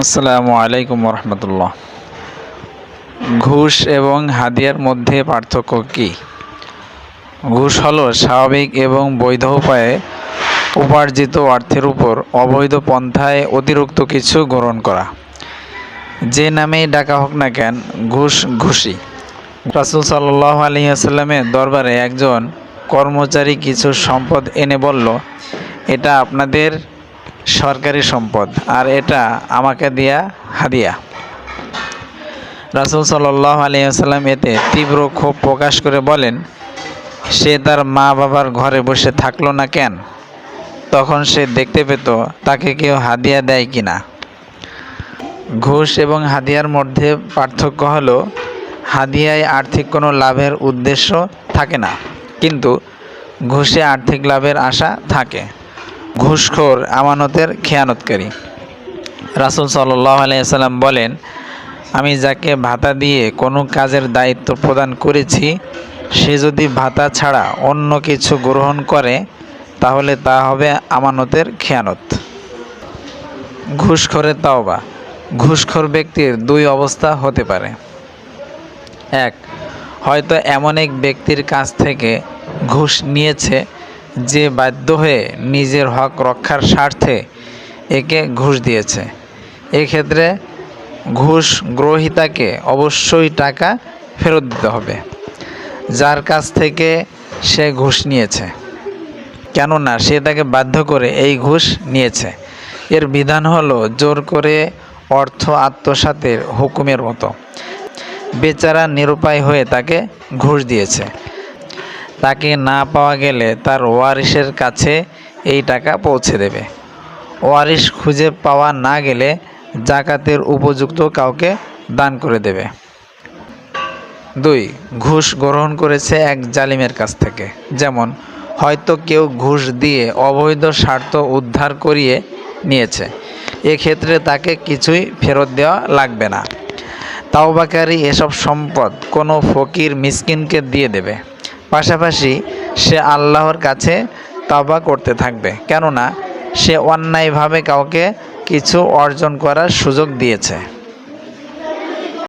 আসসালামু আলাইকুম রহমতুল্লাহ। ঘুষ এবং হাদিয়ার মধ্যে পার্থক্য কি? ঘুষ হলো স্বাভাবিক এবং বৈধ উপায়ে উপার্জিত অর্থের উপর অবৈধ পন্থায় অতিরিক্ত কিছু গ্রহণ করা। যে নামেই ডাকা হোক না কেন, ঘুষ ঘুষই। রাসূল সাল্লাল্লাহু আলাইহি ওয়াসাল্লামের দরবারে একজন কর্মচারী কিছু সম্পদ এনে বলল, এটা আপনাদের সরকারি সম্পদ আর এটা আমাকে দেয়া হাদিয়া। রাসূল সাল্লাল্লাহু আলাইহি ওয়াসাল্লাম এতে তীব্র ক্ষোভ প্রকাশ করে বলেন, সে তার মা বাবার ঘরে বসে থাকলো না কেন? তখন সে দেখতে পেত তাকে কেউ হাদিয়া দেয় কিনা। ঘুষ এবং হাদিয়ার মধ্যে পার্থক্য হলো, হাদিয়ায় আর্থিক কোনো লাভের উদ্দেশ্য থাকে না, কিন্তু ঘুষে আর্থিক লাভের আশা থাকে। ঘুষখোর আমানতের খেয়ানতকারী। রাসূল সাল্লাল্লাহু আলাইহি ওয়াসাল্লাম বলেন, আমি যাকে ভাতা দিয়ে কোনো কাজের দায়িত্ব প্রদান করেছি, সে যদি ভাতা ছাড়া অন্য কিছু গ্রহণ করে তাহলে তা হবে আমানতের খেয়ানত। ঘুষখোরের তাওবা। ঘুষখোর ব্যক্তির দুই অবস্থা হতে পারে। এক, হয়তো এমন এক ব্যক্তির কাছ থেকে ঘুষ নিয়েছে যে বাধ্য হয়ে নিজের হক রক্ষার স্বার্থে একে ঘুষ দিয়েছে। এক্ষেত্রে ঘুষ গ্রহীতাকে অবশ্যই টাকা ফেরত দিতে হবে যার কাছ থেকে সে ঘুষ নিয়েছে, কেননা সে তাকে বাধ্য করে এই ঘুষ নিয়েছে। এর বিধান হলো জোর করে অর্থ আত্মসাতের হুকুমের মতো। বেচারা নিরুপায় হয়ে তাকে ঘুষ দিয়েছে, তাকে না পাওয়া গেলে তার ওয়ারিশের কাছে এই টাকা পৌঁছে দেবে। ওয়ারিশ খুঁজে পাওয়া না গেলে জাকাতের উপযুক্ত কাউকে দান করে দেবে। 2, ঘুষ গ্রহণ করেছে এক জালিমের কাছ থেকে। যেমন হয়তো কেউ ঘুষ দিয়ে অবৈধ স্বার্থ উদ্ধার করিয়ে নিয়েছে, এক্ষেত্রে তাকে কিছুই ফেরত দেওয়া লাগবে না। তাওবাকারী এসব সম্পদ কোনো ফকির মিসকিনকে দিয়ে দেবে। পাশাপাশি সে আল্লাহর কাছে তাওবা করতে থাকবে, কেননা সে অন্যায়ভাবে কাউকে কিছু অর্জন করার সুযোগ দিয়েছে।